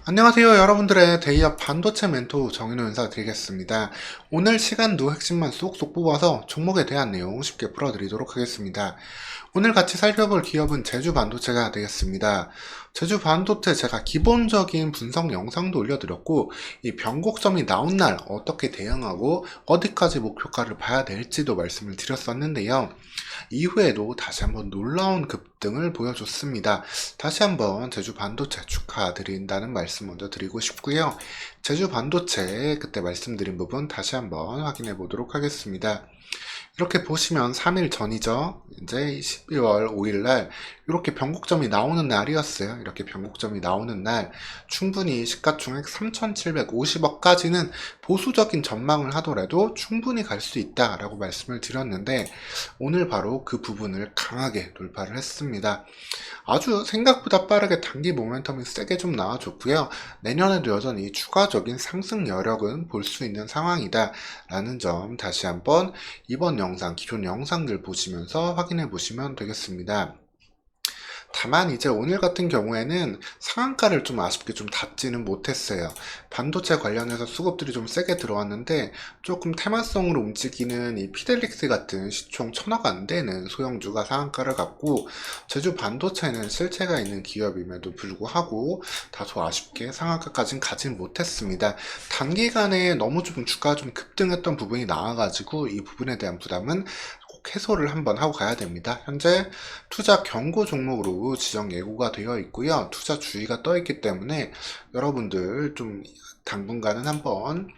안녕하세요. 여러분들의 데이업 반도체 멘토 정인호 인사드리겠습니다. 오늘 시간도 핵심만 쏙쏙 뽑아서 종목에 대한 내용 쉽게 풀어드리도록 하겠습니다. 오늘 같이 살펴볼 기업은 제주반도체가 되겠습니다. 제주반도체 제가 기본적인 분석 영상도 올려드렸고 이 변곡점이 나온 날 어떻게 대응하고 어디까지 목표가를 봐야 될지도 말씀을 드렸었는데요. 이후에도 다시 한번 놀라운 급등을 보여줬습니다. 다시 한번 제주반도체 축하드린다는 말씀 먼저 드리고 싶고요. 제주반도체 그때 말씀드린 부분 다시 한번 확인해 보도록 하겠습니다. 이렇게 보시면 3일 전이죠. 이제 12월 5일날 이렇게 변곡점이 나오는 날이었어요. 이렇게 변곡점이 나오는 날 충분히 시가총액 3,750억까지는 보수적인 전망을 하더라도 충분히 갈 수 있다라고 말씀을 드렸는데 오늘 바로 그 부분을 강하게 돌파를 했습니다. 아주 생각보다 빠르게 단기 모멘텀이 세게 좀 나와줬고요. 내년에도 여전히 추가적인 상승 여력은 볼 수 있는 상황이다 라는 점 다시 한번 이번 영상, 기존 영상들 보시면서 확인해 보시면 되겠습니다. 다만 이제 오늘 같은 경우에는 상한가를 좀 아쉽게 좀 닿지는 못했어요. 반도체 관련해서 수급들이 좀 세게 들어왔는데 조금 테마성으로 움직이는 이 피델릭스 같은 시총 1000억 안 되는 소형주가 상한가를 갖고 제주 반도체는 실체가 있는 기업임에도 불구하고 다소 아쉽게 상한가까지는 가진 못했습니다. 단기간에 너무 좀 주가가 좀 급등했던 부분이 나와가지고 이 부분에 대한 부담은 꼭 해소를 한번 하고 가야 됩니다. 현재 투자 경고 종목으로 지정 예고가 되어 있고요. 투자 주의가 떠 있기 때문에 여러분들 좀 당분간은 한번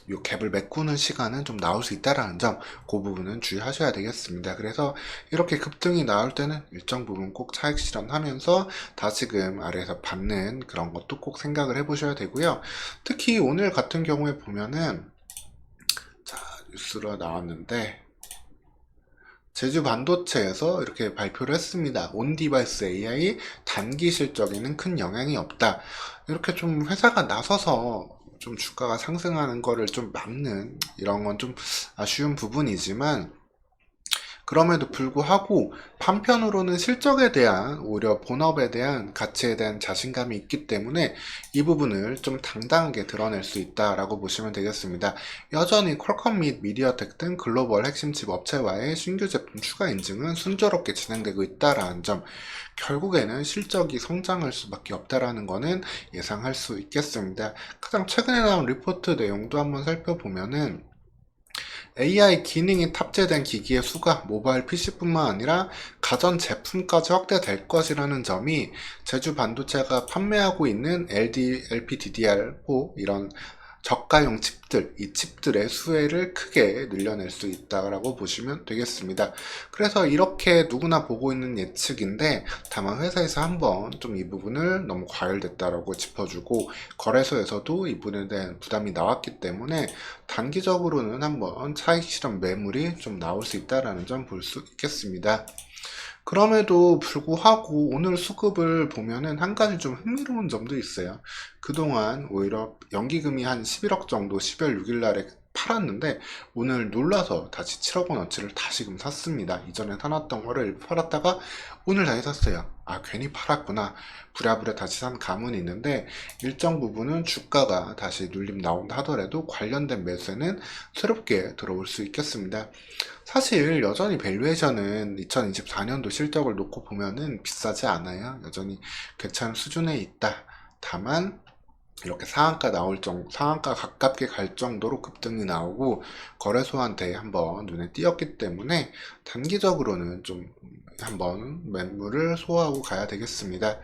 이 갭을 메꾸는 시간은 좀 나올 수 있다라는 점, 그 부분은 주의하셔야 되겠습니다. 그래서 이렇게 급등이 나올 때는 일정 부분 꼭 차익 실현하면서 다시금 아래에서 받는 그런 것도 꼭 생각을 해보셔야 되고요. 특히 오늘 같은 경우에 보면은 자, 뉴스로 나왔는데 제주 반도체에서 이렇게 발표를 했습니다. 온디바이스 AI 단기 실적에는 큰 영향이 없다. 이렇게 좀 회사가 나서서 좀 주가가 상승하는 거를 좀 막는 이런 건 좀 아쉬운 부분이지만 그럼에도 불구하고 한편으로는 실적에 대한 오히려 본업에 대한 가치에 대한 자신감이 있기 때문에 이 부분을 좀 당당하게 드러낼 수 있다라고 보시면 되겠습니다. 여전히 퀄컴 및 미디어텍 등 글로벌 핵심 칩 업체와의 신규 제품 추가 인증은 순조롭게 진행되고 있다라는 점, 결국에는 실적이 성장할 수밖에 없다라는 것은 예상할 수 있겠습니다. 가장 최근에 나온 리포트 내용도 한번 살펴보면은 AI 기능이 탑재된 기기의 수가 모바일 PC뿐만 아니라 가전 제품까지 확대될 것이라는 점이 제주 반도체가 판매하고 있는 LPDDR4 이런 저가형 칩들, 이 칩들의 수혜를 크게 늘려낼 수 있다고 보시면 되겠습니다. 그래서 이렇게 누구나 보고 있는 예측인데 다만 회사에서 한번 좀 이 부분을 너무 과열됐다라고 짚어주고 거래소에서도 이 부분에 대한 부담이 나왔기 때문에 단기적으로는 한번 차익 실현 매물이 좀 나올 수 있다라는 점 볼 수 있겠습니다. 그럼에도 불구하고 오늘 수급을 보면은 한 가지 좀 흥미로운 점도 있어요. 그동안 오히려 연기금이 한 11억 정도 12월 6일 날에 팔았는데 오늘 놀라서 다시 7억 원어치를 다시금 샀습니다. 이전에 사놨던 거를 팔았다가 오늘 다시 샀어요. 아, 괜히 팔았구나. 부랴부랴 다시 산 감은 있는데 일정 부분은 주가가 다시 눌림 나온다 하더라도 관련된 매수에는 새롭게 들어올 수 있겠습니다. 사실 여전히 밸류에이션은 2024년도 실적을 놓고 보면은 비싸지 않아요. 여전히 괜찮은 수준에 있다. 다만 이렇게 상한가 가깝게 갈 정도로 급등이 나오고 거래소한테 한번 눈에 띄었기 때문에 단기적으로는 좀 한번 매물을 소화하고 가야 되겠습니다.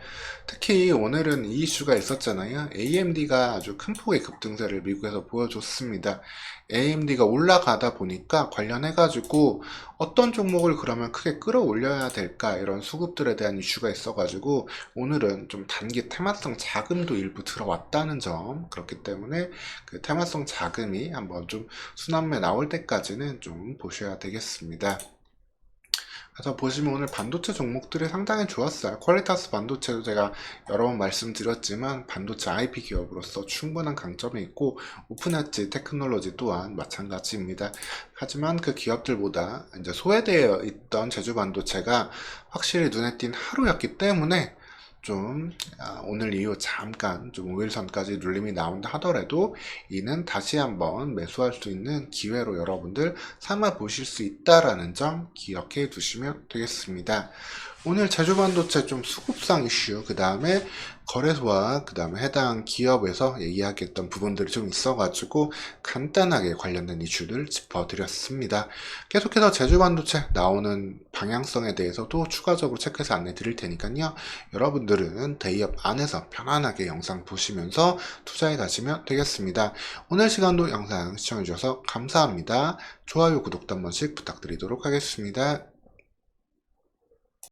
특히 오늘은 이 이슈가 있었잖아요. AMD가 아주 큰 폭의 급등세를 미국에서 보여줬습니다. AMD가 올라가다 보니까 관련해가지고 어떤 종목을 그러면 크게 끌어올려야 될까 이런 수급들에 대한 이슈가 있어가지고 오늘은 좀 단기 테마성 자금도 일부 들어왔다는 점, 그렇기 때문에 그 테마성 자금이 한번 좀 순환매 나올 때까지는 좀 보셔야 되겠습니다. 그래서 보시면 오늘 반도체 종목들이 상당히 좋았어요. 퀄리타스 반도체도 제가 여러 번 말씀드렸지만 반도체 IP 기업으로서 충분한 강점이 있고 오픈엣지 테크놀로지 또한 마찬가지입니다. 하지만 그 기업들보다 이제 소외되어 있던 제주 반도체가 확실히 눈에 띈 하루였기 때문에 오늘 이후 잠깐 5일선까지 눌림이 나온다 하더라도 이는 다시 한번 매수할 수 있는 기회로 여러분들 삼아 보실 수 있다라는 점 기억해 두시면 되겠습니다. 오늘 제주반도체 수급상 이슈, 그 다음에 거래소와 그 다음에 해당 기업에서 이야기했던 부분들이 있어가지고 간단하게 관련된 이슈를 짚어드렸습니다. 계속해서 제주반도체 나오는 방향성에 대해서도 추가적으로 체크해서 안내 드릴 테니까요. 여러분들은 데이업 안에서 편안하게 영상 보시면서 투자해 가시면 되겠습니다. 오늘 시간도 영상 시청해주셔서 감사합니다. 좋아요, 구독도 한 번씩 부탁드리도록 하겠습니다.